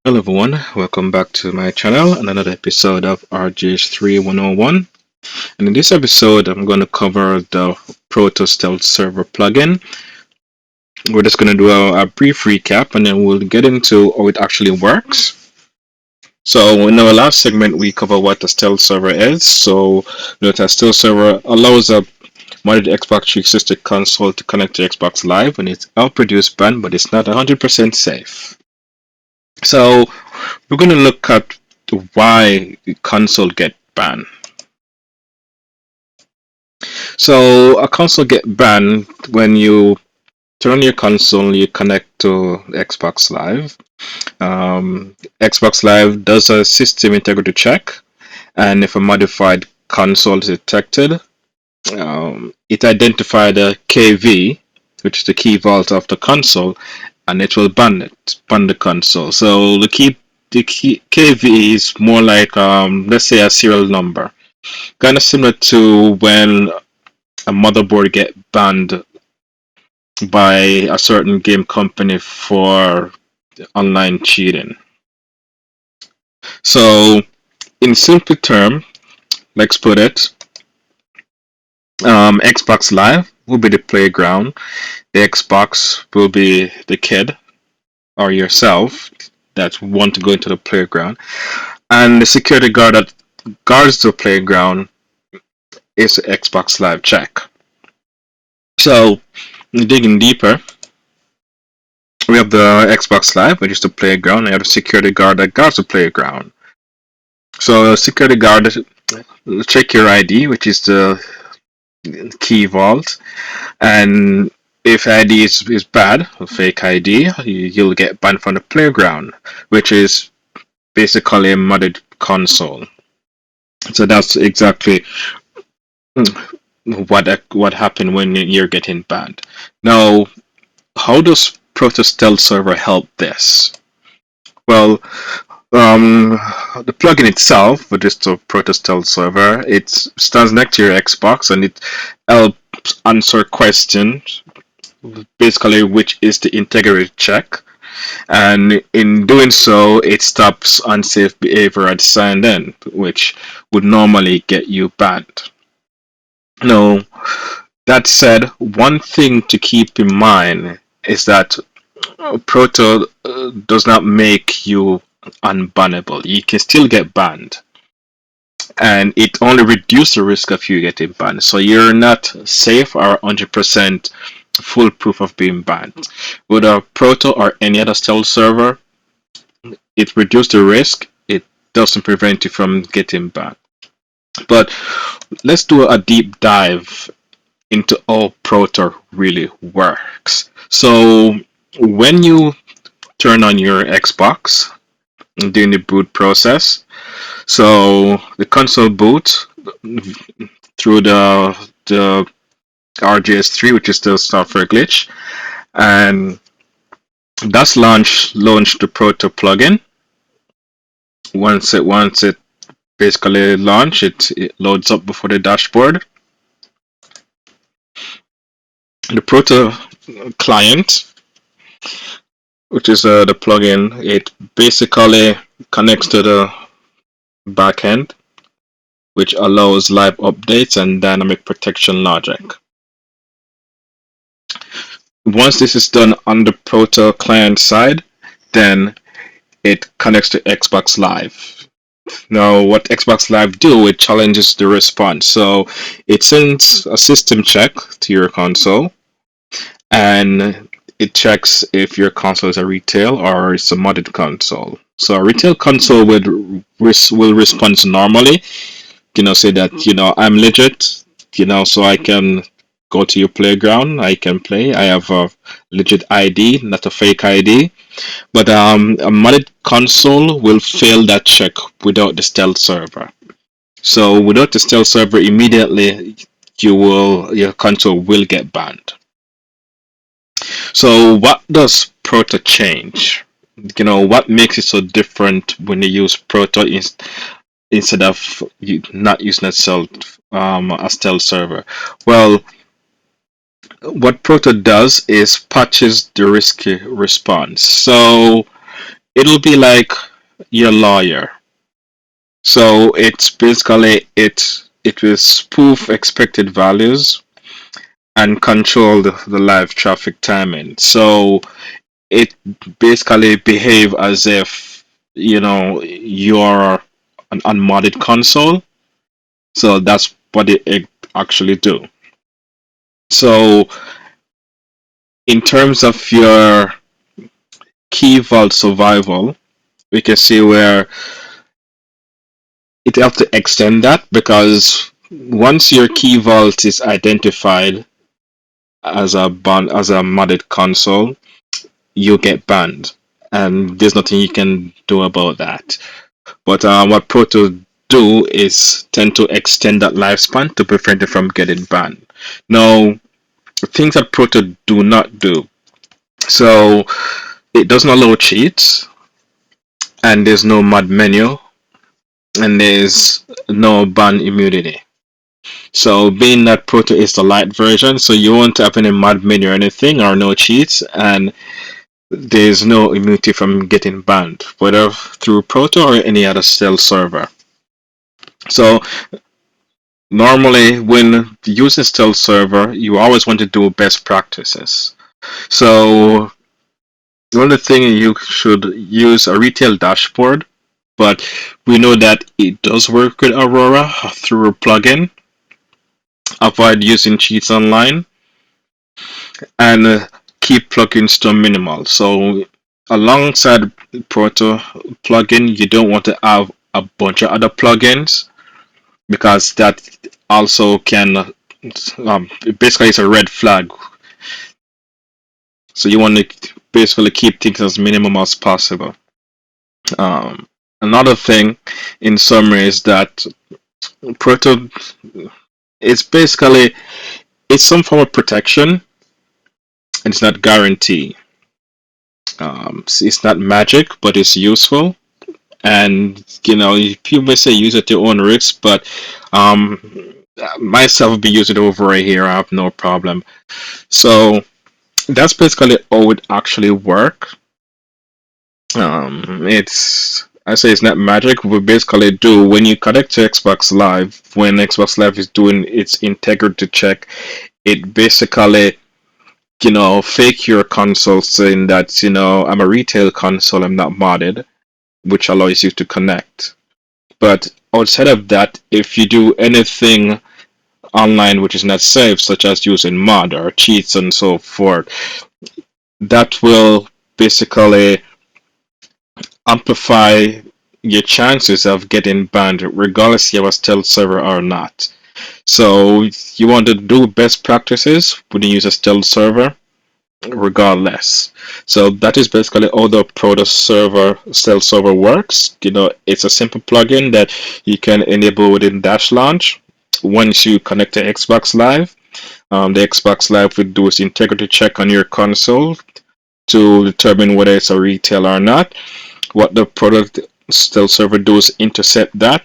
Hello everyone, welcome back to my channel and another episode of RGH 3101. And in this episode, I'm going to cover the Proto Stealth Server plugin. We're just going to do a brief recap and then we'll get into how it actually works. So in our last segment, we cover what a stealth server is. So a stealth server allows a modded Xbox 360 console to connect to Xbox Live when it's outproduced band, but it's not 100% safe. So we're going to look at why the console get banned. So a console get banned when you turn on your console, you connect to Xbox Live. Xbox Live does a system integrity check, and if a modified console is detected, it identifies the KV, which is the key vault of the console, and it will ban the console. So the KV is more like let's say a serial number, kind of similar to when a motherboard get banned by a certain game company for online cheating. So in simple term, let's put it, Xbox Live will be the playground, the Xbox will be the kid or yourself that want to go into the playground, and the security guard that guards the playground is the Xbox Live check. So digging deeper, we have the Xbox Live, which is the playground, and you have the security guard that guards the playground. So security guard will check your ID, which is the KeyVault, and if ID is bad, a fake ID, you'll get banned from the playground, which is basically a modded console. So that's exactly what happened when you're getting banned. Now, how does Proto Stealth Server help this? Well, the plugin itself, which is the Proto Stealth Server, it stands next to your Xbox and it helps answer questions, basically which is the integrity check. And in doing so, it stops unsafe behavior at signed in, which would normally get you banned. Now, that said, one thing to keep in mind is that Proto does not make you unbannable. You can still get banned, and it only reduces the risk of you getting banned. So you're not safe or 100% foolproof of being banned. With a Proto or any other stealth server, it reduces the risk. It doesn't prevent you from getting banned. But let's do a deep dive into how Proto really works. So when you turn on your Xbox during the boot process, so the console boot through the RGH3, which is the software glitch, and DashLaunch launched the Proto plugin. Once it basically launch, it loads up before the dashboard. The Proto client, which is the plugin, it basically connects to the backend, which allows live updates and dynamic protection logic. Once this is done on the Proto client side, then it connects to Xbox Live. Now, what Xbox Live do, it challenges the response. So it sends a system check to your console, and it checks if your console is a retail or it's a modded console. So a retail console will respond normally, say that, I'm legit, so I can go to your playground, I can play, I have a legit ID, not a fake ID. But a modded console will fail that check without the stealth server. So without the stealth server, immediately your console will get banned. So what does Proto change? What makes it so different when you use Proto instead of not using a stealth server? Well, what Proto does is patches the risky response. So it'll be like your lawyer. So it's basically it will spoof expected values and control the live traffic timing. So it basically behave as if you're an unmodded console. So that's what it actually do. So in terms of your key vault survival, we can see where it helps to extend that, because once your key vault is identified as a modded console, you get banned, and there's nothing you can do about that. But what Proto do is tend to extend that lifespan to prevent it from getting banned. Now, things that Proto do not do. So it doesn't allow cheats, and there's no mod menu, and there's no ban immunity. So being that Proto is the light version, so you won't have any mod menu or anything, or no cheats, and there's no immunity from getting banned, whether through Proto or any other stealth server. So normally when using stealth server, you always want to do best practices. So one of the things, you should use a retail dashboard, but we know that it does work with Aurora through a plugin. Avoid using cheats online, and keep plugins to minimal. So alongside Proto plugin, you don't want to have a bunch of other plugins, because that also can basically it's a red flag. So you want to basically keep things as minimum as possible. Another thing in summary is that Proto is basically, it's some form of protection, and it's not guarantee. It's not magic, but it's useful. And you may say use at your own risk, but myself will be using it over here. I have no problem. So that's basically how it actually works. I say it's not magic. We basically do, when you connect to Xbox Live, when Xbox Live is doing its integrity check, it basically fake your console, saying that I'm a retail console, I'm not modded, which allows you to connect. But outside of that, if you do anything online which is not safe, such as using mod or cheats and so forth, that will basically amplify your chances of getting banned, regardless you have a stealth server or not. So you want to do best practices when you use a stealth server, regardless. So that is basically how the Proto server stealth server works. It's a simple plugin that you can enable within DashLaunch. Once you connect to Xbox Live, the Xbox Live will do its integrity check on your console to determine whether it's a retail or not. What the product stealth server does is intercept that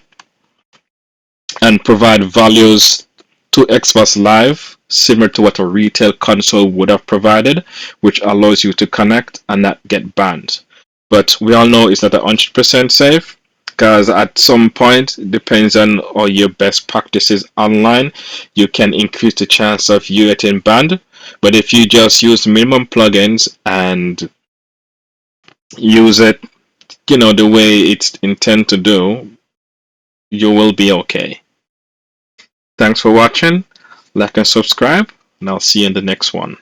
and provide values to Xbox Live similar to what a retail console would have provided, which allows you to connect and not get banned. But we all know it's not 100% safe, because at some point, depends on all your best practices online, you can increase the chance of you getting banned. But if you just use minimum plugins and use it the way it's intended to do, you will be okay. Thanks for watching. Like and subscribe, and I'll see you in the next one.